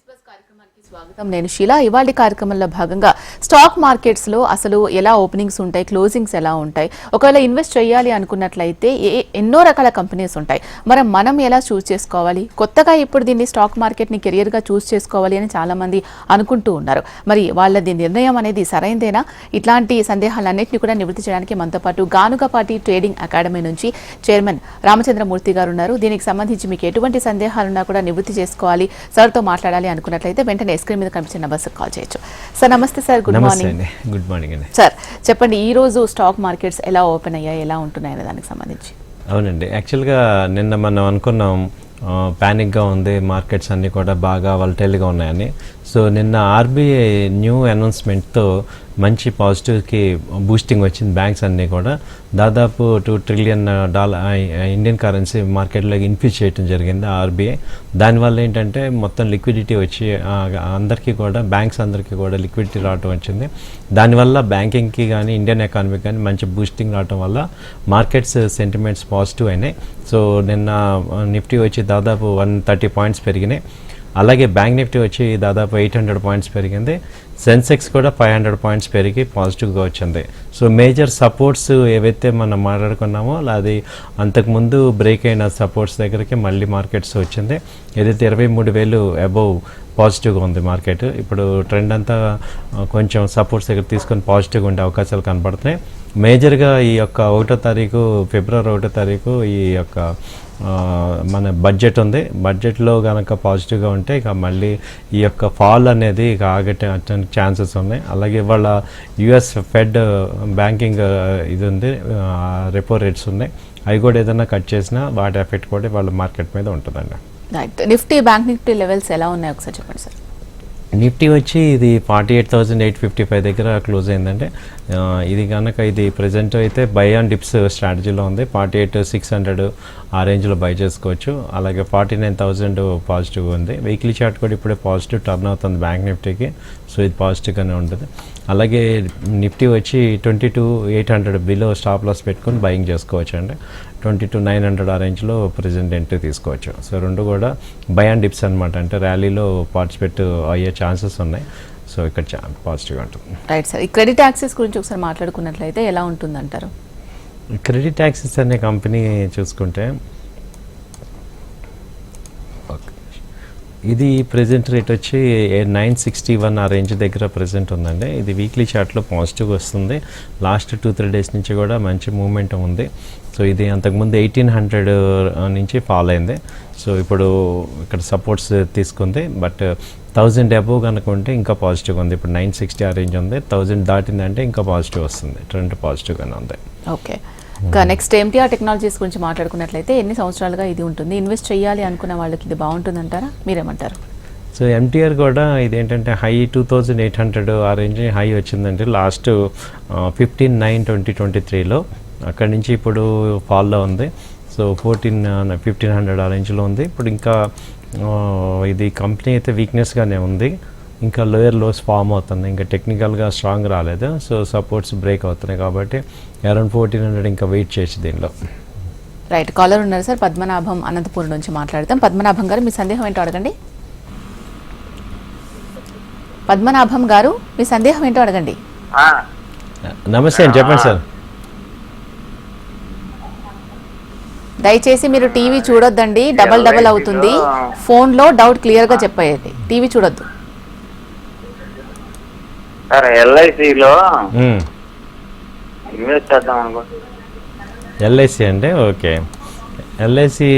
Bus కార్యక్రమానికి స్వాగతం. నేను శీలా. ఇవాళ కార్యక్రమంలో భాగంగా స్టాక్ మార్కెట్స్ లో అసలు ఎలా ఓపెనింగ్స్ ఉంటాయి, క్లోజింగ్స్ ఎలా ఉంటాయి, ఒకవేళ ఇన్వెస్ట్ చేయాలి అనుకున్నట్లయితే ఎన్నో రకాల కంపెనీస్ ఉంటాయి. మనం ఎలా చూస్ చేసుకోవాలి, కొత్తగా ఇప్పుడు దీన్ని స్టాక్ మార్కెట్ ని కెరియర్ గా చూస్ చేసుకోవాలి అని చాలా మంది అనుకుంటూ ఉన్నారు. మరి వాళ్ళది నిర్ణయం అనేది సరైందేనా? ఇట్లాంటి సందేహాలన్నింటినీ కూడా నివృత్తి చేయడానికి మనతో పాటు గానుగపాటి ట్రేడింగ్ అకాడమీ నుంచి చైర్మన్ రామచంద్రమూర్తి గారు ఉన్నారు. దీనికి సంబంధించి మీకు ఎటువంటి సందేహాలున్నా కూడా నివృత్తి చేసుకోవాలి, సార్తో మాట్లాడాలి అనుకున్నట్లయితే వెంటనే స్క్రీన్ మీద కనిపించిన నంబర్కి కాల్ చేయొచ్చు. సార్ నమస్తే sir. Good morning. Good morning అండి. సార్ చెప్పండి, ఈ రోజు స్టాక్ మార్కెట్స్ ఎలా ఓపెన్ అయ్యాయి, ఎలా ఉంటున్నాయి అనే దానికి సంబంధించి. అవునండి, యాక్చువల్గా నిన్న మనం అనుకున్నాం ప్యానిక్గా ఉంది, మార్కెట్స్ అన్నీ కూడా బాగా వలటైల్గా ఉన్నాయని. సో నిన్న ఆర్బీఐ న్యూ అనౌన్స్మెంట్తో మంచి పాజిటివ్కి బూస్టింగ్ వచ్చింది. బ్యాంక్స్ అన్నీ కూడా దాదాపు $2 ట్రిలియన్ ఇండియన్ కరెన్సీ మార్కెట్లోకి ఇన్ఫ్యూజ్ చేయడం జరిగింది ఆర్బీఐ. దానివల్ల ఏంటంటే మొత్తం లిక్విడిటీ వచ్చి అందరికీ కూడా, బ్యాంక్స్ అందరికీ కూడా లిక్విడిటీ రావడం వచ్చింది. దానివల్ల బ్యాంకింగ్కి కానీ ఇండియన్ ఎకానమీకి కానీ మంచి బూస్టింగ్ రావడం వల్ల మార్కెట్స్ సెంటిమెంట్స్ పాజిటివ్ అయినాయి. సో నిన్న నిఫ్టీ వచ్చి దాదాపు 130 పాయింట్స్ పెరిగినాయి. అలాగే బ్యాంక్ నిఫ్టీ వచ్చి దాదాపు 800 పాయింట్స్ పెరిగింది. సెన్సెక్స్ కూడా 500 పాయింట్స్ పెరిగి పాజిటివ్గా వచ్చింది. సో మేజర్ సపోర్ట్స్ ఏవైతే మనం మాట్లాడుకున్నామో అది అంతకుముందు బ్రేక్ అయిన సపోర్ట్స్ దగ్గరికి మళ్ళీ మార్కెట్స్ వచ్చింది. ఏదైతే 23,000 అబౌవ్ పాజిటివ్గా ఉంది మార్కెట్. ఇప్పుడు ట్రెండ్ అంతా కొంచెం సపోర్ట్స్ దగ్గర తీసుకొని పాజిటివ్గా ఉండే అవకాశాలు కనపడుతున్నాయి. మేజర్గా ఈ యొక్క 1వ తారీఖు ఫిబ్రవరి 1వ తారీఖు ఈ యొక్క మన బడ్జెట్ ఉంది. బడ్జెట్లో కనుక పాజిటివ్గా ఉంటే ఇక మళ్ళీ ఈ యొక్క ఫాల్ అనేది ఇక ఆగటానికి ఛాన్సెస్ ఉన్నాయి. అలాగే ఇవాళ యుఎస్ ఫెడ్ బ్యాంకింగ్ ఇది ఉంది, రెపో రేట్స్ ఉన్నాయి. అవి కూడా ఏదైనా కట్ చేసినా వాటి ఎఫెక్ట్ కూడా వాళ్ళ మార్కెట్ మీద ఉంటుందండి. నిఫ్టీ, బ్యాంక్ నిఫ్టీ లెవెల్స్ ఎలా ఉన్నాయి ఒకసారి చెప్పండి సార్. నిఫ్టీ వచ్చి ఇది 48,855 దగ్గర క్లోజ్ అయిందంటే ఇది కనుక ఇది ప్రజెంట్ అయితే బై ఆన్ డిప్స్ స్ట్రాటజీలో ఉంది. 48,600 ఆ రేంజ్లో బై చేసుకోవచ్చు. అలాగే 49,000 పాజిటివ్గా ఉంది. వీక్లీ చార్ట్ కూడా ఇప్పుడే పాజిటివ్ టర్న్ అవుతుంది బ్యాంక్ నిఫ్టీకి. సో ఇది పాజిటివ్గానే ఉంటుంది. అలాగే నిఫ్టీ వచ్చి 22,800 బిలో స్టాప్ లాస్ పెట్టుకొని బయింగ్ చేసుకోవచ్చు అండి. 22,900 ఆ రేంజ్లో ప్రజెంట్ ఎంట్రీ తీసుకోవచ్చు. సో రెండు కూడా బై అండ్ డిప్స్ అనమాట, అంటే ర్యాలీలో పార్టిసిపేట్ అయ్యే ఛాన్సెస్ ఉన్నాయి. సో ఇక్కడ పాజిటివ్గా ఉంటుంది. Right sir. ఈ క్రెడిట్ యాక్సెస్ గురించి ఒకసారి మాట్లాడుకున్నట్లయితే ఎలా ఉంటుందంటారు? క్రెడిట్ యాక్సెస్ అనే కంపెనీ చూసుకుంటే ఇది ప్రెజెంట్ రేట్ వచ్చి 961 ఆ రేంజ్ దగ్గర ప్రెజెంట్ ఉందండి. ఇది వీక్లీ చార్ట్లో పాజిటివ్గా వస్తుంది. లాస్ట్ 2-3 డేస్ నుంచి కూడా మంచి మూమెంట్ ఉంది. సో ఇది అంతకుముందు 1,800 నుంచి ఫాల్ అయింది. సో ఇప్పుడు ఇక్కడ సపోర్ట్స్ తీసుకుంది. బట్ 1,000 అబోవ్ కనుక ఉంటే ఇంకా పాజిటివ్గా ఉంది. ఇప్పుడు 960 ఆ రేంజ్ ఉంది. 1,000 దాటిందంటే ఇంకా పాజిటివ్ వస్తుంది. ట్రెండ్ పాజిటివ్గానే ఉంది. ఓకే. నెక్స్ట్ ఎంటీఆర్ టెక్నాలజీస్ గురించి మాట్లాడుకున్నట్లయితే ఎన్ని సంవత్సరాలుగా ఇది ఉంటుంది? ఇన్వెస్ట్ చేయాలి అనుకున్న వాళ్ళకి ఇది బాగుంటుందంటారా, మీరేమంటారు? సో ఎంటీఆర్ కూడా ఇదేంటంటే హై 2,800 ఆ రేంజ్ హై వచ్చిందంటే లాస్ట్ 15/9/2023లో. అక్కడి నుంచి ఇప్పుడు ఫాల్లో ఉంది. సో 1,500 ఆ రేంజ్లో ఉంది. ఇప్పుడు ఇంకా ఇది కంపెనీ అయితే వీక్నెస్గానే ఉంది. ఇంకా లోయర్ లోస్ ఫామ్ అవుతుంది, ఇంకా టెక్నికల్గా స్ట్రాంగ్ రాలేదు. సో సపోర్ట్స్ బ్రేక్ అవుతున్నాయి కాబట్టి అరౌండ్ 1,400 ఇంకా వెయిట్ చేసి దీనిలో. రైట్, కాలర్ ఉన్నారు సార్. పద్మనాభం అనంతపురం నుంచి మాట్లాడతాం. పద్మనాభం గారు, మీ సందేహం ఏంటో అడగండి. పద్మనాభం గారు, మీ సందేహం ఏంటో అడగండి. నమస్తే అండి, చెప్పండి సార్. దయచేసి మీరు టీవీ చూడొద్దండి, డబల్ అవుతుంది. ఫోన్లో డౌట్ క్లియర్గా చెప్పేది, టీవీ చూడొద్దు. ఎల్ఐసిలో ఇన్వెస్ట్ చేద్దాం అనుకుంటున్నాను. ఎల్ఐసి అంటే ఓకే, ఎల్ఐసి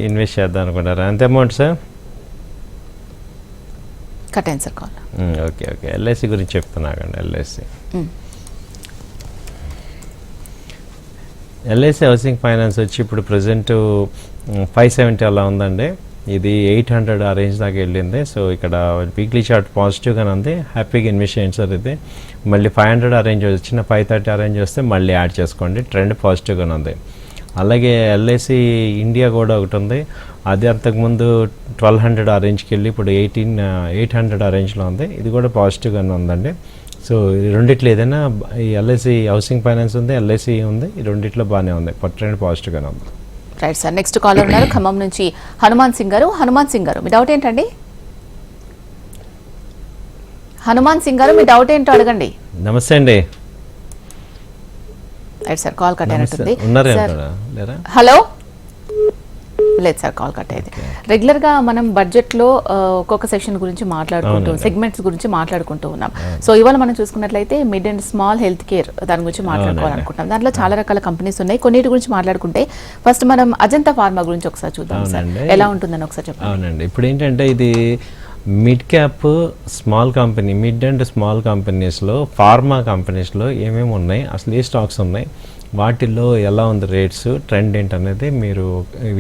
ఇన్వెస్ట్ చేద్దాం అనుకుంటారా? ఎంత అమౌంట్ సార్? కట్టండి sir call. Okay okay, LIC గురించి చెప్తున్నాకండి. ఎల్ఐసి హౌసింగ్ ఫైనాన్స్ వచ్చి ఇప్పుడు ప్రజెంట్ 570 అలా ఉందండి. ఇది 800 ఆ రేంజ్ దాకా వెళ్ళింది. సో ఇక్కడ వీక్లీ చార్ట్ పాజిటివ్గానే ఉంది. హ్యాపీగా ఇన్వెస్ట్ చేయండి సార్. ఇది మళ్ళీ 500 ఆ రేంజ్ వచ్చిన 530 ఆ రేంజ్ వస్తే మళ్ళీ యాడ్ చేసుకోండి. ట్రెండ్ పాజిటివ్గానే ఉంది. అలాగే ఎల్ఐసి ఇండియా కూడా ఒకటి ఉంది. అది అంతకుముందు 1,200 ఆ రేంజ్కి వెళ్ళి ఇప్పుడు 800 ఆ రేంజ్లో ఉంది. ఇది కూడా పాజిటివ్గానే ఉందండి. సో ఈ రెండిట్లో ఏదైనా ఈ ఎల్ఐసి హౌసింగ్ ఫైనాన్స్ ఉంది, ఎల్ఐసి ఉంది, ఈ రెండిట్లో బాగానే ఉంది. ట్రెండ్ పాజిటివ్గానే ఉంది. Right sir. నెక్స్ట్ కాలర్ ఉన్నారు ఖమ్మం నుంచి హనుమాన్ సింగ్ గారు. హనుమాన్ సింగ్ గారు, మీ డౌట్ ఏంటండి? హనుమాన్ సింగ్ గారు మీ డౌట్ ఏంటో అడగండి. నమస్తే అండి. రైట్ సార్, కాల్ కట్ అయినట్టుంది. ఉన్నారా సార్, లేరా? హలో. లేదు సార్, కాల్ కట్ అయింది. రెగ్యులర్ గా మనం బడ్జెట్ లో ఒక్కొక్క సెక్షన్ గురించి మాట్లాడుకుంటూ, సెగ్మెంట్స్ గురించి మాట్లాడుకుంటూ ఉన్నాం. సో ఇవాళ మనం చూసుకున్నట్లయితే mid and small health care దాని గురించి మాట్లాడుకోవాలనుకుంటున్నాం. దాంట్లో చాలా రకాల కంపెనీస్ ఉన్నాయి. కొన్నిటి గురించి మాట్లాడుకుంటే ఫస్ట్ మనం అజంతా ఫార్మా గురించి ఒకసారి చూద్దాం సార్, ఎలా ఉంటుందని ఒకసారి చెప్పండి. అవునండి, ఇప్పుడు ఏంటంటే ఇది mid cap small company, mid and small కంపెనీస్లో, ఫార్మా కంపెనీస్లో ఏమేమి ఉన్నాయి, అసలు ఏ స్టాక్స్ ఉన్నాయి, వాటిల్లో ఎలా ఉంది రేట్స్, ట్రెండ్ ఏంటనేది మీరు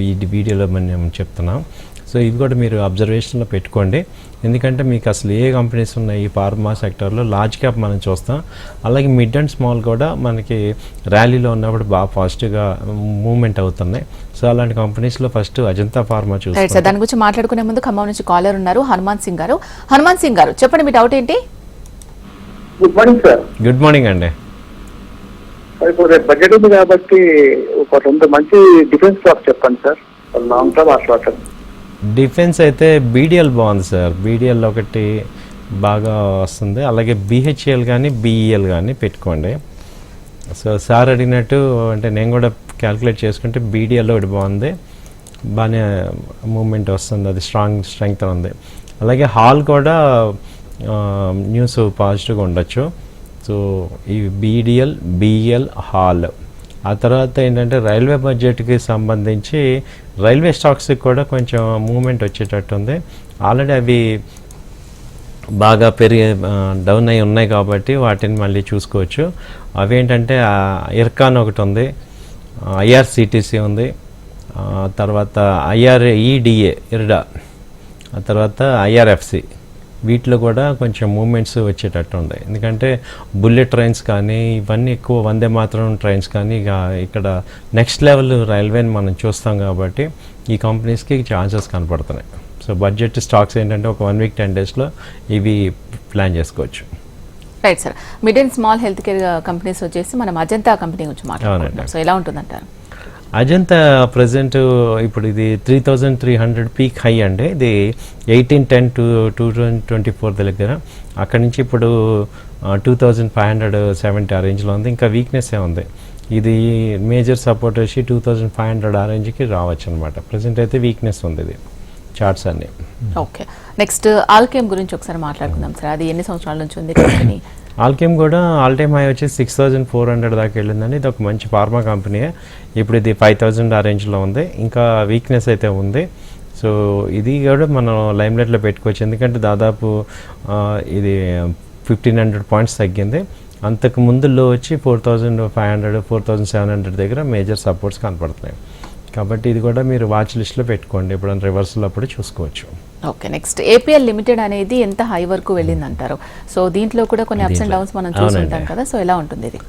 ఈ వీడియోలో మనం చెప్తున్నాం. సో ఇవి కూడా మీరు అబ్జర్వేషన్లో పెట్టుకోండి. ఎందుకంటే మీకు అసలు ఏ కంపెనీస్ ఉన్నాయి ఈ ఫార్మా సెక్టర్లో. లార్జ్ క్యాప్ మనం చూస్తాం, అలాగే మిడ్ అండ్ స్మాల్ కూడా మనకి ర్యాలీలో ఉన్నప్పుడు బాగా పాజిటివ్గా మూవ్మెంట్ అవుతున్నాయి. సో అలాంటి కంపెనీస్లో ఫస్ట్ అజంతా ఫార్మా చూస్తాం. దాని గురించి మాట్లాడుకునే ముందు ఖమ్మం నుంచి కాలర్ ఉన్నారు, హనుమాన్ సింగ్ గారు. హనుమాన్ సింగ్ గారు, చెప్పండి మీ డౌట్ ఏంటి? Good morning sir. Good morning అండి. ఇప్పుడు రేపు బడ్జెట్ ఉంది కాబట్టి ఒక 2 మంచి డిఫెన్స్ స్టాక్స్ చెప్పండి సార్, లాంగ్ టర్మ్ ఆ షార్ట్ టర్మ్. డిఫెన్స్ అయితే బీడిఎల్ బాగుంది సార్. బీడిఎల్ ఒకటి బాగా వస్తుంది, అలాగే బిహెచ్ఎల్ కానీ బిఈఎల్ కానీ పెట్టుకోండి. సో సార్ అడిగినట్టు అంటే నేను కూడా క్యాల్కులేట్ చేసుకుంటే బీడిఎల్ ఒకటి బాగుంది, బాగానే మూమెంట్ వస్తుంది, అది స్ట్రెంగ్త్ ఉంది. అలాగే హాల్ కూడా న్యూస్ పాజిటివ్గా ఉండొచ్చు. సో ఈ బీడిఎల్, బిఈఎల్, హాల్. ఆ తర్వాత ఏంటంటే రైల్వే బడ్జెట్కి సంబంధించి రైల్వే స్టాక్స్కి కూడా కొంచెం మూమెంట్ వచ్చేటట్టు ఉంది. ఆల్రెడీ అవి బాగా డౌన్ అయి ఉన్నాయి కాబట్టి వాటిని మళ్ళీ చూసుకోవచ్చు. అవి ఏంటంటే ఇర్కాన్ ఒకటి ఉంది, ఐఆర్సిటిసి ఉంది, తర్వాత ఐఆర్ఈడిఏ ఇర్డా, ఆ తర్వాత ఐఆర్ఎఫ్సి. వీటిలో కూడా కొంచెం మూమెంట్స్ వచ్చేటట్టు ఉంది. ఎందుకంటే బుల్లెట్ ట్రైన్స్ కానీ ఇవన్నీ ఎక్కువ, వందే మాత్రం ట్రైన్స్ కానీ ఇక ఇక్కడ నెక్స్ట్ లెవెల్ రైల్వేని మనం చూస్తాం కాబట్టి ఈ కంపెనీస్కి ఛాన్సెస్ కనపడుతున్నాయి. సో బడ్జెట్ స్టాక్స్ ఏంటంటే ఒక 1 వీక్ 10 డేస్లో ఇవి ప్లాన్ చేసుకోవచ్చు. Right sir, mid and small health care companies వచ్చేసి మనం అజంతా కంపెనీ గురించి మాట్లాడుకుంటున్నాం. సో ఎలా ఉంటుందంటారు? అజంతా ప్రజెంట్ ఇప్పుడు ఇది 3300 పీక్ హై అండి. ఇది 18/10/2024 దగ్గర. అక్కడి నుంచి ఇప్పుడు 2570 ఆ రేంజ్లో ఉంది. ఇంకా వీక్నెస్ ఉంది. ఇది మేజర్ సపోర్ట్ వచ్చి 2500 ఆ రేంజ్కి రావచ్చు అనమాట. ప్రజెంట్ అయితే వీక్నెస్ ఉంది ఇది చార్ట్స్ అన్ని. ఓకే, నెక్స్ట్ ఆల్కేమ్ గురించి ఒకసారి మాట్లాడుకుందాం సార్. అది ఎన్ని సంవత్సరాల నుంచి ఉంది కంపెనీ? ఆల్కేమ్ కూడా ఆల్ టైమ్ హై వచ్చి 6400 దాకా వెళ్ళిందండి. ఇది ఒక మంచి ఫార్మా కంపెనీ. ఇప్పుడు ఇది 5000 ఆ రేంజ్లో ఉంది. ఇంకా వీక్నెస్ అయితే ఉంది. సో ఇది కూడా మనం లైమ్లైట్లో పెట్టుకోవచ్చు. ఎందుకంటే దాదాపు ఇది 1500 పాయింట్స్ తగ్గింది. అంతకు ముందు లో వచ్చి 4500, 4700 దగ్గర మేజర్ సపోర్ట్స్ కనపడుతున్నాయి. కాబట్టి ఇది కూడా మీరు వాచ్ లిస్ట్లో పెట్టుకోండి, ఎప్పుడైనా రివర్సల్ అప్పుడు చూసుకోవచ్చు. ఓకే, నెక్స్ట్ ఏపీఎల్ లిమిటెడ్ అనేది ఎంత హై వరకు వెళ్ళింది అంటారు? సో దీంట్లో కూడా కొన్ని అప్స్ అండ్ డౌన్స్ మనం చూస్తుంటాం కదా, సో ఎలా ఉంటుంది ఇది?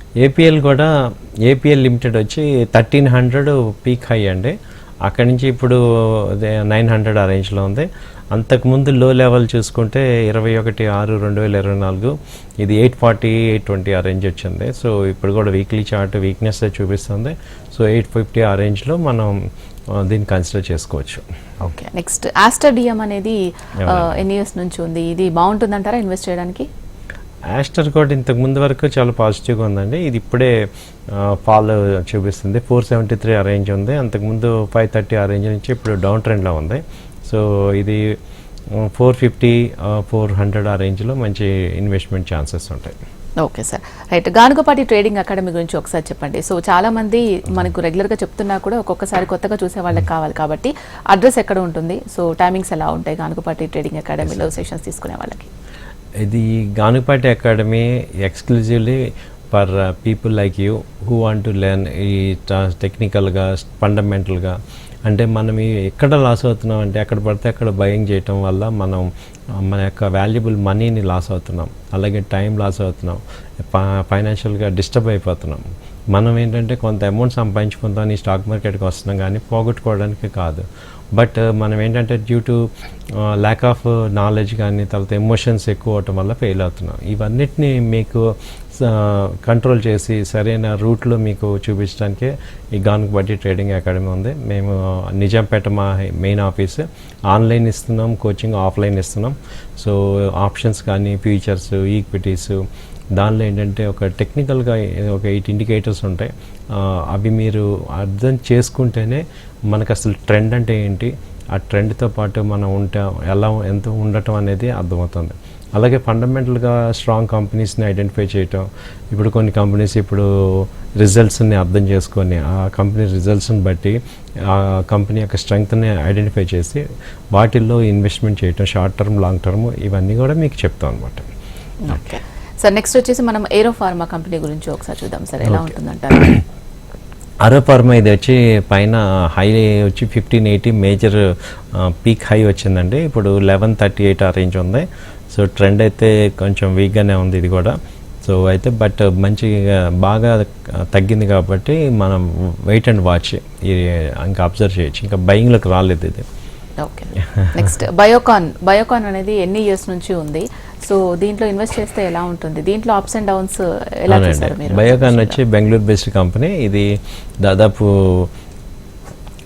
ఏపీఎల్ లిమిటెడ్ వచ్చి 1300 పీక్ హై అండి. అక్కడి నుంచి ఇప్పుడు 900 ఆ రేంజ్లో ఉంది. అంతకుముందు లో లెవెల్ చూసుకుంటే 21/6/2024 ఇది 840, 820 ఆ రేంజ్ వచ్చింది. సో ఇప్పుడు కూడా వీక్లీ చార్ట్ వీక్నెస్ చూపిస్తుంది. సో 850 ఆ రేంజ్లో మనం దీన్ని కన్సిడర్ చేసుకోవచ్చు. ఓకే, నెక్స్ట్ ఆస్టర్ డిఎం అనేది ఎన్ని ఇయర్స్ నుంచి ఉంది? ఇది బాగుంటుందంటారా ఇన్వెస్ట్ చేయడానికి? ఆస్టర్ కూడా ఇంతకు ముందు వరకు చాలా పాజిటివ్గా ఉందండి. ఇది ఇప్పుడే ఫాల్ చూపిస్తుంది. 473 ఆ రేంజ్ ఉంది. అంతకుముందు 530 ఆ రేంజ్ నుంచి ఇప్పుడు డౌన్ ట్రెండ్లో ఉంది. సో ఇది 450, 400 ఆ రేంజ్లో మంచి ఇన్వెస్ట్మెంట్ ఛాన్సెస్ ఉంటాయి. Okay sir, right. Ganugapati trading academy గురించి ఒకసారి చెప్పండి. సో చాలా మంది మనకు రెగ్యులర్గా చెప్తున్నా కూడా ఒక్కొక్కసారి కొత్తగా చూసే వాళ్ళకి కావాలి కాబట్టి అడ్రస్ ఎక్కడ ఉంటుంది, సో టైమింగ్స్ ఎలా ఉంటాయి గానుగపాటి ట్రేడింగ్ అకాడమీలో సెషన్స్ తీసుకునే వాళ్ళకి? ఇది Ganugapati academy exclusively for people like you who want to learn ఈ టెక్నికల్గా, ఫండమెంటల్గా. అంటే మనం ఎక్కడ లాస్ అవుతున్నాం అంటే అక్కడ పడితే అక్కడ బయింగ్ చేయటం వల్ల మనం మన యొక్క వాల్యుబుల్ మనీని లాస్ అవుతున్నాం, అలాగే టైం లాస్ అవుతున్నాం, ఫైనాన్షియల్గా డిస్టర్బ్ అయిపోతున్నాం. మనం ఏంటంటే కొంత అమౌంట్ సంపాదించుకుందాం ఈ స్టాక్ మార్కెట్కి వస్తున్నాం కానీ పోగొట్టుకోవడానికి కాదు. బట్ మనం ఏంటంటే due to lack of knowledge కానీ తర్వాత ఎమోషన్స్ ఎక్కువ అవటం వల్ల ఫెయిల్ అవుతున్నాం. ఇవన్నిటిని మీకు కంట్రోల్ చేసి సరైన రూట్లో మీకు చూపించడానికే ఈ గానుగపాటి ట్రేడింగ్ అకాడమీ ఉంది. మేము నిజాంపేట మా మెయిన్ ఆఫీస్, ఆన్లైన్ ఇస్తున్నాం, కోచింగ్ ఆఫ్లైన్ ఇస్తున్నాం. సో ఆప్షన్స్ కానీ ఫ్యూచర్స్, ఈక్విటీస్, దానిలో ఏంటంటే ఒక టెక్నికల్గా ఒక 8 ఇండికేటర్స్ ఉంటాయి. అవి మీరు అర్థం చేసుకుంటేనే మనకు అసలు ట్రెండ్ అంటే ఏంటి, ఆ ట్రెండ్తో పాటు మనం ఎంత ఉండటం అనేది అర్థమవుతుంది. అలాగే ఫండమెంటల్గా స్ట్రాంగ్ కంపెనీస్ని ఐడెంటిఫై చేయటం. ఇప్పుడు కొన్ని కంపెనీస్ ఇప్పుడు రిజల్ట్స్ని అర్థం చేసుకొని ఆ కంపెనీ రిజల్ట్స్ని బట్టి ఆ కంపెనీ యొక్క స్ట్రెంగ్త్ని ఐడెంటిఫై చేసి వాటిల్లో ఇన్వెస్ట్మెంట్ చేయటం, షార్ట్ టర్మ్, లాంగ్ టర్మ్, ఇవన్నీ కూడా మీకు చెప్తాం అనమాట. ఓకే సార్, నెక్స్ట్ వచ్చేసి మనం ఏరో ఫార్మా కంపెనీ గురించి ఒకసారి చూద్దాం సార్, ఎలా ఉంటుందంటారు? ఏరో ఫార్మా ఇది వచ్చి పైన హై వచ్చి 1580 మేజర్ పీక్ హై వచ్చిందండి. ఇప్పుడు 1138 ఆ రేంజ్ ఉంది. సో ట్రెండ్ అయితే కొంచెం వీక్గానే ఉంది ఇది కూడా. సో అయితే బట్ మంచిగా బాగా తగ్గింది కాబట్టి మనం వెయిట్ అండ్ వాచ్ ఇంకా అబ్జర్వ్ చేయొచ్చు. ఇంకా బయింగ్లోకి రాలేదు ఇది. ఓకే, నెక్స్ట్ బయోకాన్ అనేది ఎన్ని ఇయర్స్ నుంచి ఉంది? సో దీంట్లో ఇన్వెస్ట్ చేస్తే ఎలా ఉంటుంది? దీంట్లో అప్స్ అండ్ డౌన్స్ ఎలా చేస్తారు మీరు? బయోకాన్ వచ్చి బెంగళూరు బేస్డ్ కంపెనీ. ఇది దాదాపు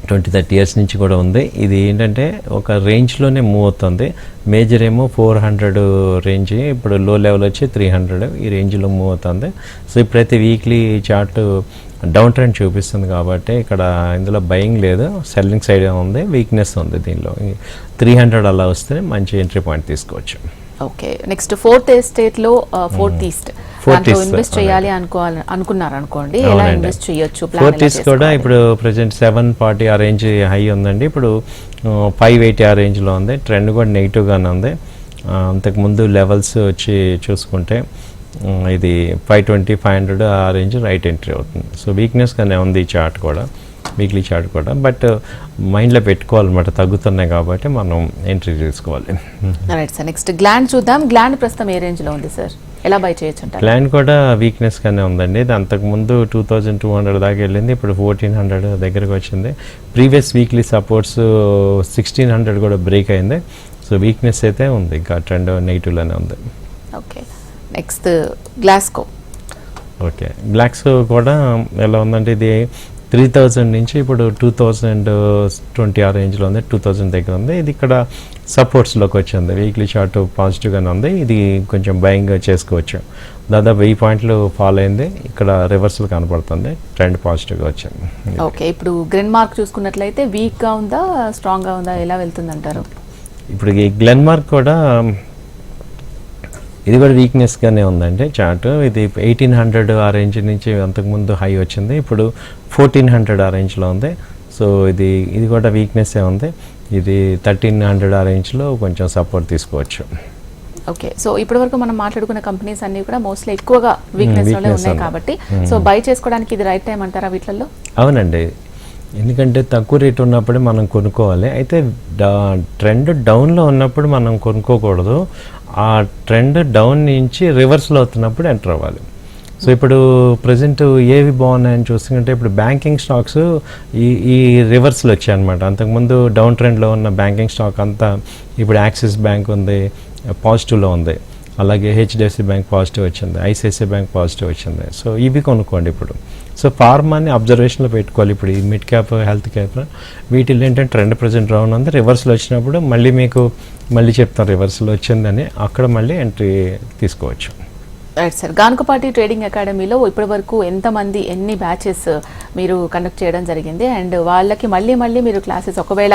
20-30 ఇయర్స్ నుంచి కూడా ఉంది. ఇది ఏంటంటే ఒక రేంజ్లోనే మూవ్ అవుతుంది. మేజర్ ఏమో 400 రేంజ్, ఇప్పుడు లో లెవెల్ వచ్చి 300, ఈ రేంజ్లో మూవ్ అవుతుంది. సో ఇప్పుడైతే వీక్లీ చార్ట్ డౌన్ ట్రెండ్ చూపిస్తుంది కాబట్టి ఇక్కడ ఇందులో బయింగ్ లేదు, సెల్లింగ్ సైడ్ ఉంది, వీక్నెస్ ఉంది. దీనిలో 300 అలా వస్తే మంచి ఎంట్రీ పాయింట్ తీసుకోవచ్చు. ఓకే, నెక్స్ట్ ఫోర్త్ ఈస్ట్ దాంట్లో ఇన్వెస్ట్ చేయాలి అనుకున్నారు అనుకోండి, ఎలా ఇన్వెస్ట్ చేయొచ్చు? ఫోర్త్ ఈస్ట్ కూడా ఇప్పుడు ప్రెసెంట్ 740 ఆ రేంజ్ హై ఉందండి. ఇప్పుడు 580 ఆ రేంజ్లో ఉంది. ట్రెండ్ కూడా నెగిటివ్గానే ఉంది. అంతకుముందు లెవెల్స్ వచ్చి చూసుకుంటే ఇది 520, 500 ఆ రేంజ్ రైట్ ఎంట్రీ అవుతుంది. సో వీక్నెస్గానే ఉంది ఈ చార్ట్ కూడా, వీక్లీ చార్ట్ కూడా. బట్ మైండ్లో పెట్టుకోవాలన్నమాట, తగ్గుతున్నాయి కాబట్టి మనం ఎంట్రీ తీసుకోవాలి. రైట్ సార్, నెక్స్ట్ గ్లాండ్ చూద్దాం. గ్లాండ్ ప్రస్తుతం ఏ రేంజ్లో ఉంది సార్, ఎలా బై చేయొచ్చు అంటారు? గ్లాండ్ కూడా వీక్నెస్గానే ఉందండి. ఇది అంతకుముందు 2200 దాకా వెళ్ళింది, ఇప్పుడు 1400 దగ్గరకు వచ్చింది. ప్రీవియస్ వీక్లీ సపోర్ట్స్ 1600 కూడా బ్రేక్ అయింది. సో వీక్నెస్ అయితే ఉంది, ఇంకా ట్రెండ్ నెగిటివ్లోనే ఉంది. Okay, next Glasgow. Okay, Glaxo కూడా ఎలా ఉందంటే ఇది 3000 నుంచి ఇప్పుడు 2020 ఆ రేంజ్లో ఉంది, 2000 దగ్గర ఉంది. ఇది ఇక్కడ సపోర్ట్స్లోకి వచ్చింది. వీక్లీ చార్ట్ పాజిటివ్గానే ఉంది. ఇది కొంచెం బయింగ్ చేసుకోవచ్చు. దాదాపు 1000 పాయింట్లు ఫాల్ అయింది. ఇక్కడ రివర్సల్ కనపడుతుంది, ట్రెండ్ పాజిటివ్గా వచ్చింది. ఓకే, ఇప్పుడు గ్రెన్ మార్క్ చూసుకున్నట్లయితే వీక్గా ఉందా, స్ట్రాంగ్గా ఉందా, ఎలా వెళ్తుంది అంటారు? ఇప్పుడు ఈ గ్లెన్ మార్క్ కూడా ఇది కూడా వీక్నెస్గానే ఉందండి చార్ట్. ఇది 1800 ఆ రేంజ్ నుంచి అంతకుముందు హై వచ్చింది, ఇప్పుడు 1400 ఆ రేంజ్లో ఉంది. సో ఇది కూడా వీక్నెస్సే ఉంది. ఇది 1300 ఆ రేంజ్లో కొంచెం సపోర్ట్ తీసుకోవచ్చు. ఓకే, సో ఇప్పటివరకు మనం మాట్లాడుకున్న కంపెనీస్ అన్ని కూడా మోస్ట్లీ ఎక్కువగా వీక్నెస్లోనే ఉన్నాయి కాబట్టి సో బై చేసుకోవడానికి ఇది రైట్ టైం అంటారా వీటిల్లో? అవునండి, ఎందుకంటే తక్కువ రేట్ ఉన్నప్పుడే మనం కొనుక్కోవాలి. అయితే ట్రెండ్ డౌన్లో ఉన్నప్పుడు మనం కొనుక్కోకూడదు. ఆ ట్రెండ్ డౌన్ నుంచి రివర్స్లో అవుతున్నప్పుడు ఎంటర్ అవ్వాలి. సో ఇప్పుడు ప్రజెంట్ ఏవి బాగున్నాయని చూస్తుంటే ఇప్పుడు బ్యాంకింగ్ స్టాక్స్ ఈ రివర్స్లో వచ్చాయన్నమాట. అంతకుముందు డౌన్ ట్రెండ్లో ఉన్న బ్యాంకింగ్ స్టాక్ అంతా ఇప్పుడు యాక్సిస్ బ్యాంక్ ఉంది, పాజిటివ్లో ఉంది. అలాగే హెచ్డిఎఫ్సి బ్యాంక్ పాజిటివ్ వచ్చింది, ఐసిఐసిఐ బ్యాంక్ పాజిటివ్ వచ్చింది. సో ఇవి కొనుక్కోండి ఇప్పుడు. సో ఫార్మాని అబ్జర్వేషన్లో పెట్టుకోవాలి. ఇప్పుడు ఈ మిడ్ క్యాప్, హెల్త్ క్యాప్, వీటిలో ఏంటంటే ట్రెండ్ ప్రజెంట్ రౌండ్ ఉంది. రివర్స్లో వచ్చినప్పుడు మళ్ళీ చెప్తాను రివర్స్లో వచ్చిందని, అక్కడ మళ్ళీ ఎంట్రీ తీసుకోవచ్చు. రైట్ సార్, గానుగపాటి ట్రేడింగ్ అకాడమీలో ఇప్పటి వరకు ఎంతమంది, ఎన్ని బ్యాచెస్ మీరు కండక్ట్ చేయడం జరిగింది? అండ్ వాళ్ళకి మళ్ళీ మీరు క్లాసెస్ ఒకవేళ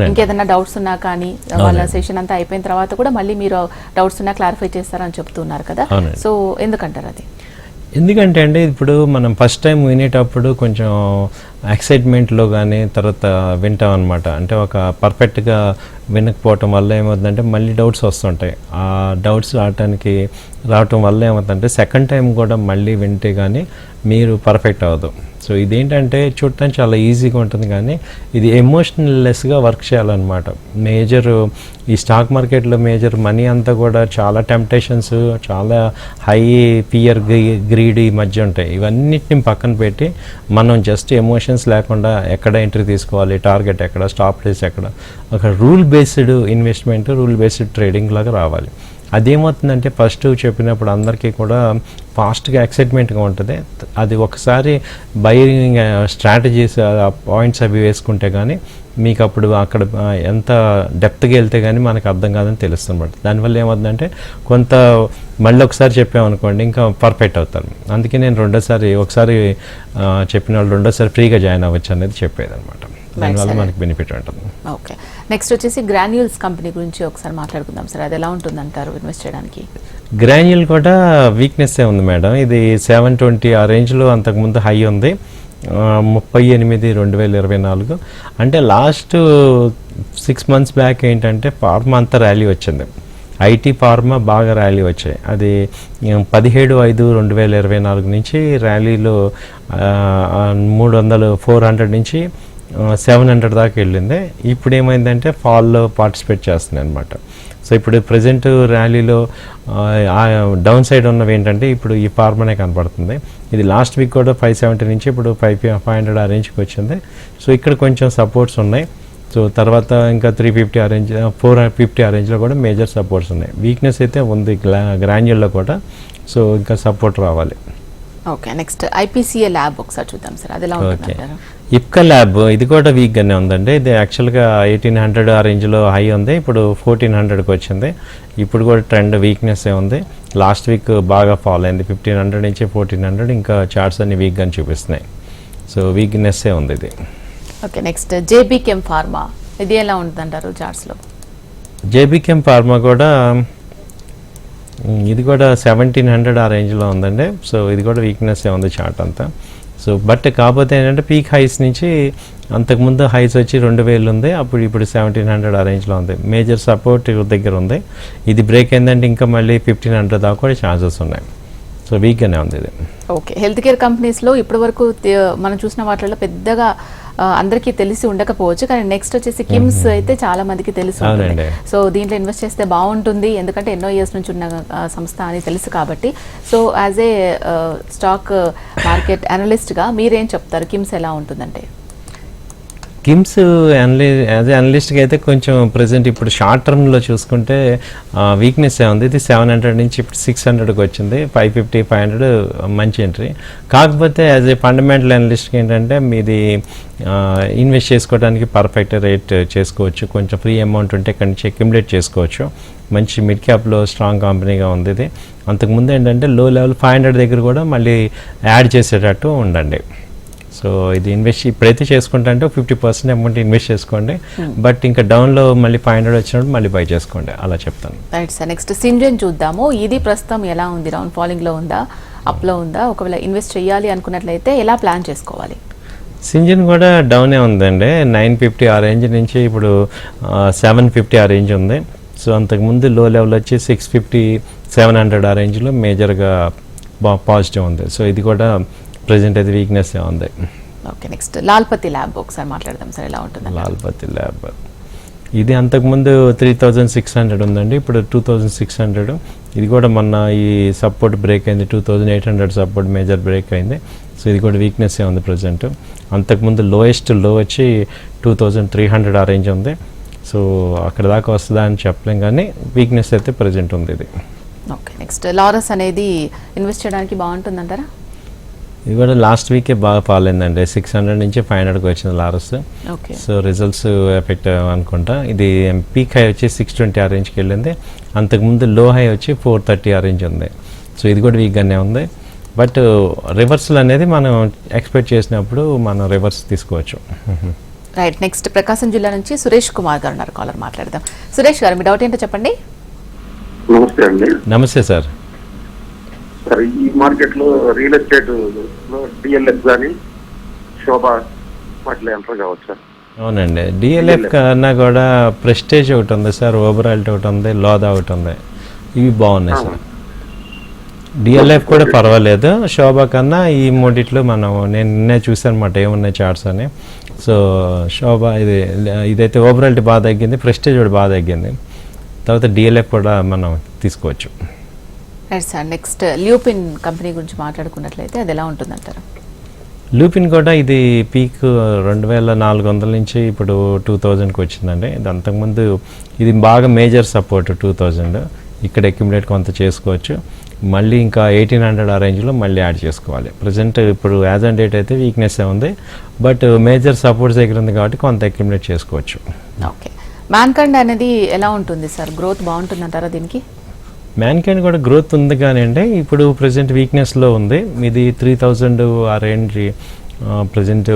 ఇంకేదైనా డౌట్స్ ఉన్నా కానీ వాళ్ళ సెషన్ అంతా అయిపోయిన తర్వాత కూడా మళ్ళీ మీరు డౌట్స్ ఉన్నా క్లారిఫై చేస్తారని చెప్తున్నారు కదా, సో ఎందుకంటారు అది? ఎందుకంటే అండి ఇప్పుడు మనం ఫస్ట్ టైం వినేటప్పుడు కొంచెం ఎక్సైట్మెంట్లో కానీ తర్వాత వింటాం అనమాట. అంటే ఒక పర్ఫెక్ట్గా వినకపోవటం వల్ల ఏమవుతుందంటే మళ్ళీ డౌట్స్ వస్తుంటాయి. ఆ డౌట్స్ రావటం వల్ల ఏమవుతుందంటే సెకండ్ టైం కూడా మళ్ళీ వింటే కానీ మీరు పర్ఫెక్ట్ అవ్వదు. సో ఇదేంటంటే చూడటానికి చాలా ఈజీగా ఉంటుంది కానీ ఇది ఎమోషనల్లెస్గా వర్క్ చేయాలన్నమాట. ఈ స్టాక్ మార్కెట్లో మేజర్ మనీ అంతా కూడా చాలా టెంప్టేషన్స్, చాలా హై ఫియర్, గ్రీడ్ ఈ మధ్య ఉంటాయి. ఇవన్నిటిని పక్కన పెట్టి మనం జస్ట్ ఎమోషన్స్ లేకుండా ఎక్కడ ఎంట్రీ తీసుకోవాలి, టార్గెట్ ఎక్కడ, స్టాప్ ప్లేస్ ఎక్కడ, ఒక rule based investment, rule based trading లాగా రావాలి. అదేమవుతుందంటే ఫస్ట్ చెప్పినప్పుడు అందరికీ కూడా ఫాస్ట్గా ఎక్సైట్మెంట్గా ఉంటుంది. అది ఒకసారి బయింగ్ స్ట్రాటజీస్ పాయింట్స్ అవి వేసుకుంటే కానీ మీకు అప్పుడు అక్కడ ఎంత డెప్త్గా వెళ్తే కానీ మనకు అర్థం కాదని తెలుస్తుంది. దానివల్ల ఏమవుతుందంటే కొంత మళ్ళీ ఒకసారి చెప్పామనుకోండి ఇంకా పర్ఫెక్ట్ అవుతారు. అందుకే నేను ఒకసారి చెప్పిన వాళ్ళు రెండోసారి ఫ్రీగా జాయిన్ అవ్వచ్చు అనేది చెప్పేది అనమాట. దానివల్ల మనకి బెనిఫిట్ ఉంటుంది. ఓకే, నెక్స్ట్ వచ్చేసి గ్రాన్యూల్స్ కంపెనీ గురించి ఒకసారి మాట్లాడుకుందాం సార్. అది ఎలా ఉంటుందంటారు ఇన్వెస్ట్ చేయడానికి? గ్రాన్యూల్ కూడా వీక్నెస్సే ఉంది మేడం. ఇది 720 ఆ రేంజ్లో అంతకుముందు హై ఉంది, 38/2024. అంటే లాస్ట్ 6 months బ్యాక్ ఏంటంటే ఫార్మా అంతా ర్యాలీ వచ్చింది. ఐటీ ఫార్మా బాగా ర్యాలీ వచ్చాయి. అది 17/5/2024 నుంచి ర్యాలీలో 400 నుంచి 700 దాకా వెళ్ళింది. ఇప్పుడు ఏమైందంటే ఫాల్లో పార్టిసిపేట్ చేస్తున్నాయి అనమాట. సో ఇప్పుడు ప్రజెంట్ ర్యాలీలో డౌన్ సైడ్ ఉన్నవి ఏంటంటే ఇప్పుడు ఈ ఫార్మానే కనపడుతుంది. ఇది లాస్ట్ వీక్ కూడా 570 నుంచి ఇప్పుడు 500 ఆ రేంజ్కి వచ్చింది. సో ఇక్కడ కొంచెం సపోర్ట్స్ ఉన్నాయి. సో తర్వాత ఇంకా 350 ఆ రేంజ్, 450 ఆ రేంజ్లో కూడా మేజర్ సపోర్ట్స్ ఉన్నాయి. వీక్నెస్ అయితే ఉంది గ్రాన్యూల్లో కూడా. సో ఇంకా సపోర్ట్ రావాలి. ఓకే, నెక్స్ట్ ఐపీసీఏ ల్యాబ్ ఒకసారి చూద్దాం సార్. అది ఎలా ఉంటుందంటారు? ఇప్కా ల్యాబ్ ఇది కూడా వీక్గానే ఉందండి. ఇది యాక్చువల్గా 1800 ఆ రేంజ్లో హై ఉంది, ఇప్పుడు 1400కి వచ్చింది. ఇప్పుడు కూడా ట్రెండ్ వీక్నెస్ ఉంది. లాస్ట్ వీక్ బాగా ఫాలో అయింది 1500 నుంచి 1400. ఇంకా చార్ట్స్ అన్ని వీక్గానే చూపిస్తున్నాయి. సో వీక్నెస్సే ఉంది ఇది. ఓకే, నెక్స్ట్ జేబీకెమ్ ఫార్మా, ఇది ఎలా ఉంటుందంటారు చార్ట్స్లో? జేబీకెమ్ ఫార్మా కూడా ఇది కూడా 1700 ఆ రేంజ్లో ఉందండి. సో ఇది కూడా వీక్నెస్సే ఉంది చార్ట్ అంతా. సో బట్ కాకపోతే ఏంటంటే పీక్ హైస్ నుంచి అంతకుముందు హైస్ వచ్చి 2000 ఉంది, ఇప్పుడు 1700 ఆ రేంజ్లో ఉంది. మేజర్ సపోర్ట్ దగ్గర ఉంది. ఇది బ్రేక్ అయిందంటే ఇంకా మళ్ళీ 1500 దాకా కూడా ఛాన్సెస్ ఉన్నాయి. సో వీక్గానే ఉంది ఇది. ఓకే, హెల్త్ కేర్ కంపెనీస్లో ఇప్పటి వరకు మనం చూసిన వాటిలో పెద్దగా అందరికీ తెలిసి ఉండకపోవచ్చు, కానీ నెక్స్ట్ వచ్చేసి కిమ్స్ అయితే చాలా మందికి తెలిసి ఉంటుంది. సో దీంట్లో ఇన్వెస్ట్ చేస్తే బాగుంటుంది, ఎందుకంటే ఎన్నో ఇయర్స్ నుంచి ఉన్న సంస్థ అని తెలుసు కాబట్టి. So as a stock market అనలిస్ట్గా మీరేం చెప్తారు, కిమ్స్ ఎలా ఉంటుందంటే? కిమ్స్ యాజ్ అనలిస్ట్గా అయితే కొంచెం ప్రజెంట్ ఇప్పుడు షార్ట్ టర్మ్లో చూసుకుంటే వీక్నెస్ ఉంది. ఇది 700 నుంచి ఇప్పుడు 600కి వచ్చింది. 550, 500 మంచి ఎంట్రీ. కాకపోతే యాజ్ ఏ ఫండమెంటల్ అనలిస్ట్కి ఏంటంటే మీది ఇన్వెస్ట్ చేసుకోవడానికి పర్ఫెక్ట్ రేట్ చేసుకోవచ్చు. కొంచెం ఫ్రీ అమౌంట్ ఉంటే ఇక్కడి నుంచి అక్యుములేట్ చేసుకోవచ్చు. మంచి మిడ్ క్యాప్లో స్ట్రాంగ్ కంపెనీగా ఉంది ఇది. అంతకుముందు ఏంటంటే లో లెవెల్ 500 దగ్గర కూడా మళ్ళీ యాడ్ చేసేటట్టు ఉండండి. సో ఇది ఇప్పుడైతే చేసుకుంటా అంటే 50% అమౌంట్ ఇన్వెస్ట్ చేసుకోండి. బట్ ఇంకా డౌన్లో మళ్ళీ 500 వచ్చినప్పుడు మళ్ళీ బై చేసుకోండి, అలా చెప్తాను. రైట్ సార్, నెక్స్ట్ సింజన్ చూద్దాము. ఇది ప్రస్తుతం ఎలా ఉంది? డౌన్ ఫాలింగ్లో ఉందా, అప్లో ఉందా? ఒకవేళ ఇన్వెస్ట్ చేయాలి అనుకున్నట్లయితే ఎలా ప్లాన్ చేసుకోవాలి? సింజన్ కూడా డౌనే ఉందండి. 950 ఆ రేంజ్ నుంచి ఇప్పుడు 750 ఆ రేంజ్ ఉంది. సో అంతకుముందు లో లెవెల్ వచ్చి 650, 700 ఆ రేంజ్లో మేజర్గా పాజిటివ్ ఉంది. సో ఇది కూడా ప్రెజెంట్ అయితే వీక్నెస్ ఉంది. ఓకే, నెక్స్ట్ లాల్పతి ల్యాబ్ ఒకసారి మాట్లాడదాం సార్, ఎలా ఉంటుంది? లాల్పతి ల్యాబ్ ఇది అంతకుముందు 3600 ఉందండి, ఇప్పుడు 2600. ఇది కూడా మొన్న ఈ సపోర్ట్ బ్రేక్ అయింది, 2800 సపోర్ట్ మేజర్ బ్రేక్ అయింది. సో ఇది కూడా వీక్నెస్ ఉంది ప్రజెంట్. అంతకుముందు లోయెస్ట్ లో వచ్చి 2300 ఆ రేంజ్ ఉంది. సో అక్కడ దాకా వస్తుందా అని చెప్పలేం, కానీ వీక్నెస్ అయితే ప్రజెంట్ ఉంది ఇది. ఓకే, నెక్స్ట్ లారస్ అనేది ఇన్వెస్ట్ చేయడానికి బాగుంటుందంటారా? ఇది కూడా లాస్ట్ వీకే బాగా ఫాల్ అయిందండి. 600 నుంచి 500కి వచ్చింది లారస్. సో రిజల్ట్స్ ఎఫెక్ట్ అనుకుంటా. ఇది పీక్ హై వచ్చి 620 ఆ రేంజ్కి వెళ్ళింది. అంతకుముందు లో హై వచ్చి 430 ఆ రేంజ్ ఉంది. సో ఇది కూడా వీక్గానే ఉంది. బట్ రివర్సల్ అనేది మనం ఎక్స్పెక్ట్ చేసినప్పుడు మనం రివర్స్ తీసుకోవచ్చు. రైట్, నెక్స్ట్ ప్రకాశం జిల్లా నుంచి సురేష్ కుమార్ గారు ఉన్నారు, కాలర్ మాట్లాడదాం. సురేష్ గారు, మీ డౌట్ ఏంటో చెప్పండి. నమస్తే అండి. నమస్తే సార్. సార్, ఈ మార్కెట్లో రియల్ ఎస్టేట్ లో డిఎల్ఎఫ్ కానీ శోభ వాటిలో ఎంటర్ కావచ్చు సార్? అవునండి, డిఎల్ఎఫ్ కన్నా కూడా ప్రెస్టేజ్ ఒకటి ఉంది సార్, ఓబరాల్టీ ఒకటి ఉంది, లోదా ఒకటి ఉంది. ఇవి బాగున్నాయి సార్. డిఎల్ఎఫ్ కూడా పర్వాలేదు. శోభ కన్నా ఈ మూడిట్లో నేను నిన్నే చూసాను అనమాట ఏమున్నాయి చార్ట్స్ అని. సో శోభ ఇదైతే ఓబరాల్టీ బాగా తగ్గింది, ప్రెస్టేజ్ కూడా బాగా తగ్గింది. తర్వాత డిఎల్ఎఫ్ కూడా మనం తీసుకోవచ్చు. Right sir, next Lupin company గురించి మాట్లాడుకున్నట్లయితే అది ఎలా ఉంటుందంటారు? లూపిన్ కూడా ఇది పీక్ 2400 నుంచి ఇప్పుడు 2000కి వచ్చిందండి. ఇది అంతకుముందు ఇది బాగా మేజర్ సపోర్ట్ 2000. ఇక్కడ అక్యుములేట్ కొంత చేసుకోవచ్చు. మళ్ళీ ఇంకా 1800 ఆ రేంజ్లో మళ్ళీ యాడ్ చేసుకోవాలి. ప్రజెంట్ ఇప్పుడు యాజ్ ఆన్ డేట్ అయితే వీక్నెస్ ఉంది, బట్ మేజర్ సపోర్ట్స్ దగ్గర ఉంది కాబట్టి కొంత అక్యుములేట్ చేసుకోవచ్చు. ఓకే, మ్యాన్కైండ్ అనేది ఎలా ఉంటుంది సార్? గ్రోత్ బాగుంటుందంటారా దీనికి? మ్యాన్కైండ్ కూడా గ్రోత్ ఉంది కానీ అంటే ఇప్పుడు ప్రజెంట్ వీక్నెస్లో ఉంది. ఇది 3000 ఆ రేంజ్ ప్రజెంట్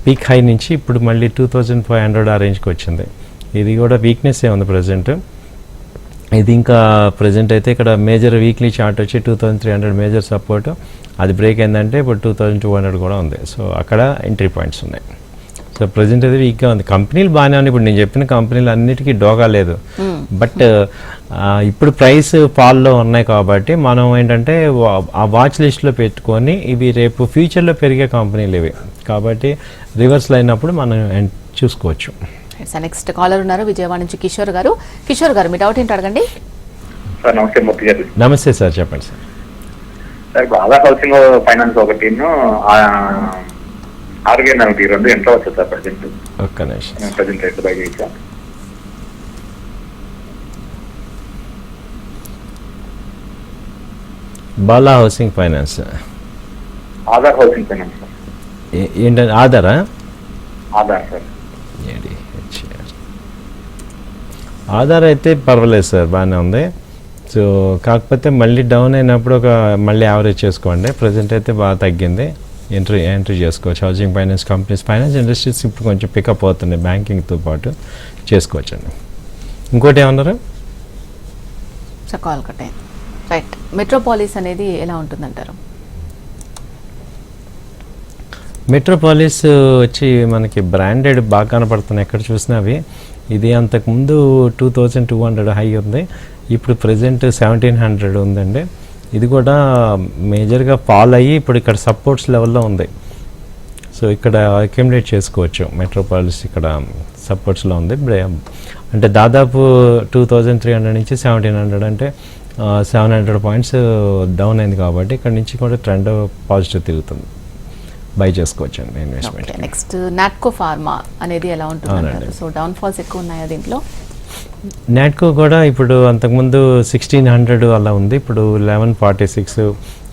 పీక్ హై నుంచి ఇప్పుడు మళ్ళీ 2500 ఆ రేంజ్కి వచ్చింది. ఇది కూడా వీక్నెస్సే ఉంది ప్రజెంట్. ఇది ఇంకా ప్రజెంట్ అయితే ఇక్కడ మేజర్ వీక్లీ చార్ట్ వచ్చి 2300 మేజర్ సపోర్ట్, అది బ్రేక్ అయిందంటే ఇప్పుడు 2200 కూడా ఉంది. సో అక్కడ ఎంట్రీ పాయింట్స్ ఉన్నాయి. సో ప్రజెంట్ అయితే వీక్గా ఉంది. కంపెనీలు బాగానే ఉన్నాయి. ఇప్పుడు నేను చెప్పిన కంపెనీలు అన్నిటికీ డోగా లేదు, బట్ ఇప్పుడు ప్రైస్ ఫాల్లో ఉన్నాయి కాబట్టి మనం ఏంటంటే ఆ వాచ్ లిస్ట్లో పెట్టుకొని ఇవి రేపు ఫ్యూచర్లో పెరిగే కంపెనీలు ఇవి కాబట్టి రివర్స్లో అయినప్పుడు మనం చూసుకోవచ్చు. సార్ నెక్స్ట్ కాలర్ ఉన్నారు విజయవాడ నుంచి కిషోర్ గారు. కిషోర్ గారు మీ డౌట్ ఏంటి అడగండి. సార్ నమస్తే మూర్తి గారు. నమస్తే సార్, చెప్పండి సార్. సార్ ఇప్పుడు ఆధార్ హౌసింగ్ ఫైనాన్స్ ఒకటిను ఆర్గన్ ఒకటి రెండు ఎంత వస్తుంది సార్ ప్రజెంట్? ఒక్క నిమిషం. ప్రజెంట్ రేట్ బై చేసా Bala housing finance, Aadhaar housing finance sir. ఏంటంటే ఆధారా? ఆధార్ సార్. ఆధార్ అయితే పర్వాలేదు సార్, బాగానే ఉంది. సో కాకపోతే మళ్ళీ డౌన్ అయినప్పుడు మళ్ళీ యావరేజ్ చేసుకోండి. ప్రజెంట్ అయితే బాగా తగ్గింది, ఎంట్రీ చేసుకోవచ్చు. Housing finance companies, finance industries ఇప్పుడు కొంచెం పికప్ అవుతుంది, బ్యాంకింగ్తో పాటు చేసుకోవచ్చండి. ఇంకోటి ఏమన్నారు? సార్ కాల్ కట్ అయింది. రైట్, మెట్రోపాలిస్ అనేది ఎలా ఉంటుందంటారు? మెట్రోపాలిస్ వచ్చి మనకి బ్రాండెడ్ బాగా కనపడుతున్నాయి ఎక్కడ చూసినా అవి. ఇది అంతకుముందు 2200 హై ఉంది, ఇప్పుడు ప్రజెంట్ 1700 ఉందండి. ఇది కూడా మేజర్గా ఫాల్ అయ్యి ఇప్పుడు ఇక్కడ సపోర్ట్స్ లెవెల్లో ఉంది. సో ఇక్కడ అక్యుములేట్ చేసుకోవచ్చు. మెట్రోపాలిస్ ఇక్కడ సపోర్ట్స్లో ఉంది. అంటే దాదాపు 2300 నుంచి 1700 అంటే 700 పాయింట్స్ డౌన్ అయింది కాబట్టి ఇక్కడ నుంచి కూడా ట్రెండ్ పాజిటివ్ తిరుగుతుంది, బై చేసుకోవచ్చు అండి ఇన్వెస్ట్మెంట్. నెక్స్ట్ నాట్కో ఫార్మా అనేది ఎలా ఉంటుంది? సో డౌన్ ఫాల్స్ ఎక్కువ ఉన్నాయా దీంట్లో? నాట్కో కూడా ఇప్పుడు అంతకుముందు 1600 అలా ఉంది, ఇప్పుడు 1146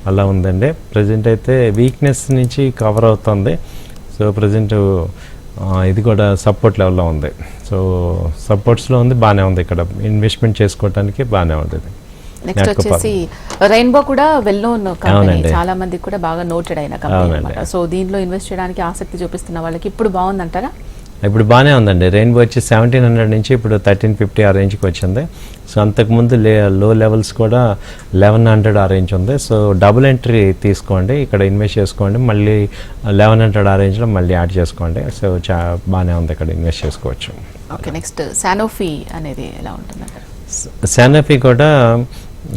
అలా ఉందండి. ప్రజెంట్ అయితే వీక్నెస్ నుంచి కవర్ అవుతుంది. సో ప్రజెంట్ ఇది కూడా సపోర్ట్ లెవెల్లో ఉంది. సో సపోర్ట్స్లో ఉంది, బాగానే ఉంది. ఇక్కడ ఇన్వెస్ట్మెంట్ చేసుకోవడానికి బాగానే ఉంది. నెక్స్ట్ వచ్చేసి రెయిన్బో కూడా వెల్ నోన్ కంపెనీ, చాలా మందికి కూడా బాగా నోటెడ్ అయిన కంపెనీ అన్నమాట. సో దీంట్లో ఇన్వెస్ట్ చేయడానికి ఆసక్తి చూపిస్తున్న వాళ్ళకి ఇప్పుడు బాగుందంటారా? ఇప్పుడు బాగానే ఉందండి. రెయిన్బో వచ్చి 1700 నుంచి ఇప్పుడు 1350 ఆ రేంజ్కి వచ్చింది. సో అంతకుముందు లో లెవెల్స్ కూడా 1100 ఆ రేంజ్ ఉంది. సో డబుల్ ఎంట్రీ తీసుకోండి, ఇక్కడ ఇన్వెస్ట్ చేసుకోండి, మళ్ళీ 1100 ఆ రేంజ్లో మళ్ళీ యాడ్ చేసుకోండి. సో బాగానే ఉంది, ఇక్కడ ఇన్వెస్ట్ చేసుకోవచ్చు. ఓకే, నెక్స్ట్ సానోఫీ అనేది ఎలా ఉంటుందంటారు? సానోఫీ కూడా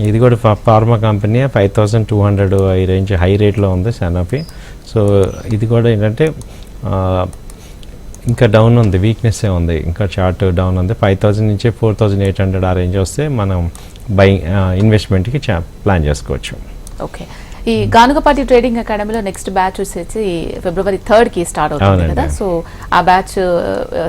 ఇది కూడా ఫార్మా కంపెనీ, 5200 ఈ రేంజ్ హై రేట్లో ఉంది సానోఫీ. సో ఇది కూడా ఏంటంటే ఇంకా డౌన్ ఉంది, వీక్నెస్సే ఉంది, ఇంకా చార్ట్ డౌన్ ఉంది. 5000 నుంచి 4800 ఆ రేంజ్ వస్తే మనం ఇన్వెస్ట్మెంట్కి ప్లాన్ చేసుకోవచ్చు. ఓకే, ఈ గానుగపాటి ట్రేడింగ్ అకాడమీలో నెక్స్ట్ బ్యాచ్ వచ్చేసి February 3కి స్టార్ట్ అవుతుంది కదా. సో ఆ బ్యాచ్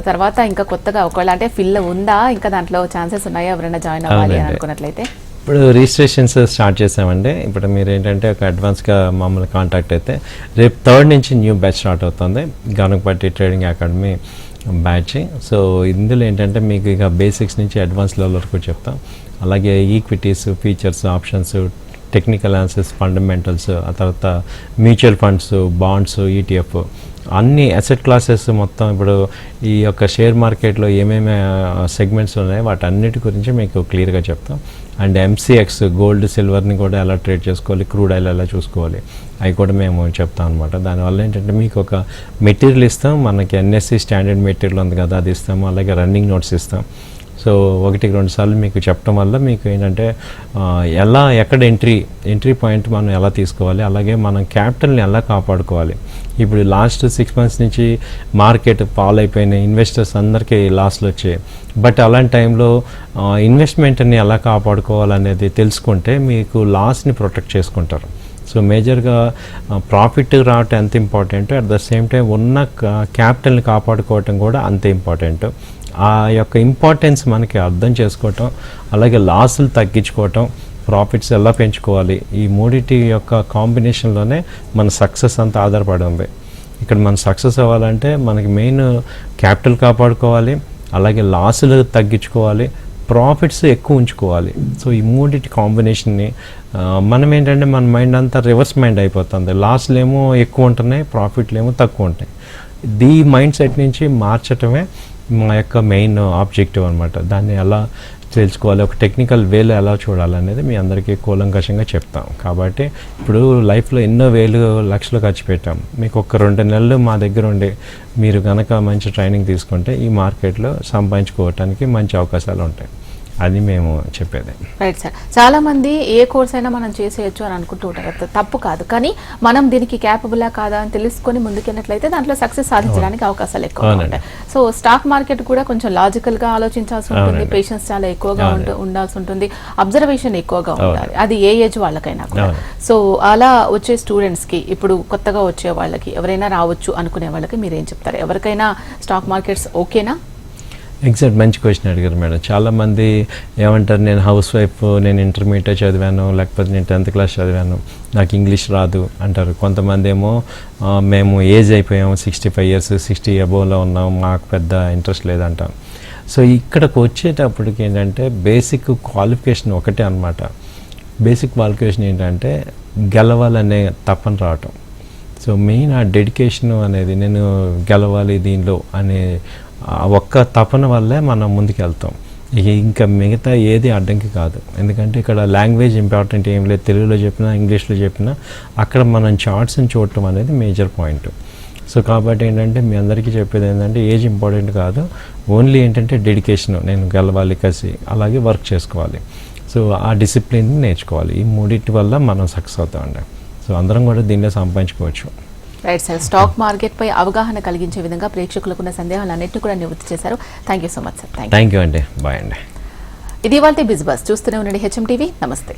తర్వాత ఇంకా కొత్తగా ఒకవేళ అంటే ఫిల్ ఉందా, ఇంకా దాంట్లో ఛాన్సెస్ ఉన్నాయా ఎవరైనా జాయిన్ అవ్వాలి అని అనుకున్నట్లయితే? ఇప్పుడు రిజిస్ట్రేషన్స్ స్టార్ట్ చేసామండి. ఇప్పుడు మీరు ఏంటంటే ఒక అడ్వాన్స్గా మమ్మల్ని కాంటాక్ట్ అయితే రేపు 3rd నుంచి న్యూ బ్యాచ్ స్టార్ట్ అవుతుంది, Ganugapati trading academy batch. So ఇందులో ఏంటంటే మీకు ఇక బేసిక్స్ నుంచి అడ్వాన్స్ లెవెల్ వరకు చెప్తాం. అలాగే equities, features, options, technical analysis, fundamentals, ఆ తర్వాత మ్యూచువల్ ఫండ్స్, బాండ్స్, ETF అన్ని అసెట్ క్లాసెస్ మొత్తం ఇప్పుడు ఈ యొక్క షేర్ మార్కెట్లో ఏమేమి సెగ్మెంట్స్ ఉన్నాయో వాటన్నిటి గురించి మీకు క్లియర్గా చెప్తాం. అండ్ MCX గోల్డ్, సిల్వర్ని కూడా ఎలా ట్రేడ్ చేసుకోవాలి, క్రూడ్ ఆయిల్ ఎలా చూసుకోవాలి, అవి కూడా మేము చెప్తాం అనమాట. దానివల్ల ఏంటంటే మీకు ఒక మెటీరియల్ ఇస్తాం, మనకి NSE స్టాండర్డ్ మెటీరియల్ ఉంది కదా అది ఇస్తాము, అలాగే రన్నింగ్ నోట్స్ ఇస్తాం. సో 1-2 సార్లు మీకు చెప్పడం వల్ల మీకు ఏంటంటే ఎక్కడ ఎంట్రీ పాయింట్ మనం ఎలా తీసుకోవాలి, అలాగే మనం క్యాపిటల్ని ఎలా కాపాడుకోవాలి. ఇప్పుడు లాస్ట్ 6 months నుంచి మార్కెట్ ఫాల్ అయిపోయినాయి, ఇన్వెస్టర్స్ అందరికీ లాస్లు వచ్చాయి. బట్ అలాంటి టైంలో ఇన్వెస్ట్మెంట్ని ఎలా కాపాడుకోవాలనేది తెలుసుకుంటే మీకు లాస్ని ప్రొటెక్ట్ చేసుకుంటారు. సో మేజర్గా ప్రాఫిట్ రావటం ఎంత important, at the same time ఉన్న క్యాపిటల్ని కాపాడుకోవటం కూడా అంతే ఇంపార్టెంట్. ఆ యొక్క ఇంపార్టెన్స్ మనకి అర్థం చేసుకోవటం, అలాగే లాసులు తగ్గించుకోవటం, ప్రాఫిట్స్ ఎలా పెంచుకోవాలి, ఈ మూడిటి యొక్క కాంబినేషన్లోనే మన సక్సెస్ అంతా ఆధారపడి ఉంది. ఇక్కడ మన సక్సెస్ అవ్వాలంటే మనకి మెయిన్ క్యాపిటల్ కాపాడుకోవాలి, అలాగే లాసులు తగ్గించుకోవాలి, ప్రాఫిట్స్ ఎక్కువ ఉంచుకోవాలి. సో ఈ మూడిటి కాంబినేషన్ని మనం ఏంటంటే మన మైండ్ అంతా రివర్స్ మైండ్ అయిపోతుంది. లాస్లు ఏమో ఎక్కువ ఉంటున్నాయి, ప్రాఫిట్లు ఏమో తక్కువ ఉంటాయి. ఈ మైండ్ సెట్ నుంచి మార్చటమే మా యొక్క మెయిన్ ఆబ్జెక్టివ్ అనమాట. దాన్ని ఎలా తెలుసుకోవాలి, ఒక టెక్నికల్ వేలో ఎలా చూడాలనేది మీ అందరికీ కూలంకషంగా చెప్తాం. కాబట్టి ఇప్పుడు లైఫ్లో ఎన్నో వేలు లక్షలు ఖర్చు పెట్టాం. మీకు ఒక 2 నెలలు మా దగ్గర ఉండి మీరు కనుక మంచి ట్రైనింగ్ తీసుకుంటే ఈ మార్కెట్లో సంపాదించుకోవటానికి మంచి అవకాశాలు ఉంటాయి. అది మేము చెప్పేది. Right sir. చాలా మంది ఏ కోర్స్ అయినా మనం చేసేయచ్చు అని అనుకుంటూ ఉంటారు. తప్పు కాదు, కానీ మనం దీనికి క్యాపబులా కాదా అని తెలుసుకొని ముందుకెళ్ళినట్లయితే దాంట్లో సక్సెస్ సాధించడానికి అవకాశాలు ఎక్కువ ఉంటాయి. సో స్టాక్ మార్కెట్ కూడా కొంచెం లాజికల్ గా ఆలోచించాల్సి ఉంటుంది, పేషెన్స్ చాలా ఎక్కువగా ఉండాల్సి ఉంటుంది, అబ్జర్వేషన్ ఎక్కువగా ఉండాలి. అది ఏ ఏజ్ వాళ్ళకైనా కూడా. సో అలా వచ్చే స్టూడెంట్స్ కి, ఇప్పుడు కొత్తగా వచ్చే వాళ్ళకి, ఎవరైనా రావచ్చు అనుకునే వాళ్ళకి మీరేం చెప్తారు? ఎవరికైనా స్టాక్ మార్కెట్స్ ఓకేనా? ఎగ్జాక్ట్, మంచి క్వశ్చన్ అడిగారు మేడం. చాలామంది ఏమంటారు, నేను హౌస్ వైఫ్, నేను ఇంటర్మీడియట్ చదివాను, లేకపోతే నేను 10th క్లాస్ చదివాను, నాకు ఇంగ్లీష్ రాదు అంటారు. కొంతమంది ఏమో మేము ఏజ్ అయిపోయాము, 65 years 60 అబోవ్లో ఉన్నాము, మాకు పెద్ద ఇంట్రెస్ట్ లేదంటాం. సో ఇక్కడికి వచ్చేటప్పటికి ఏంటంటే బేసిక్ క్వాలిఫికేషన్ ఒకటే అనమాట. బేసిక్ క్వాలిఫికేషన్ ఏంటంటే గెలవాలనే తపన రావటం. సో మెయిన్ ఆ డెడికేషన్ అనేది, నేను గెలవాలి దీనిలో అనే ఒక్క తపన వల్లే మనం ముందుకు వెళ్తాం. ఇంకా మిగతా ఏది అడ్డంకి కాదు. ఎందుకంటే ఇక్కడ లాంగ్వేజ్ ఇంపార్టెంట్ ఏం లేదు, తెలుగులో చెప్పినా ఇంగ్లీష్లో చెప్పినా అక్కడ మనం చార్ట్స్ని చూడటం అనేది మేజర్ పాయింట్. సో కాబట్టి ఏంటంటే మీ అందరికీ చెప్పేది ఏంటంటే ఏజ్ ఇంపార్టెంట్ కాదు, ఓన్లీ ఏంటంటే డెడికేషన్, నేను గెలవాలి, కసి, అలాగే వర్క్ చేసుకోవాలి. సో ఆ డిసిప్లిన్ నేర్చుకోవాలి. ఈ మూడింటి వల్ల మనం సక్సెస్ అవుతామండి. సో అందరం కూడా దీనిలో సంపాదించుకోవచ్చు. Right sir. స్టాక్ మార్కెట్ పై అవగాహన కలిగించే విధంగా ప్రేక్షకులకున్న సందేహాలన్నింటినీ కూడా నివృత్తి చేశారు. Thank you so much sir. Thank you అండి. బాయ్ అండి. ఇది ఇవాల్టి బిజ్ బస్. చూస్తూనే ఉండండి HM TV. నమస్తే.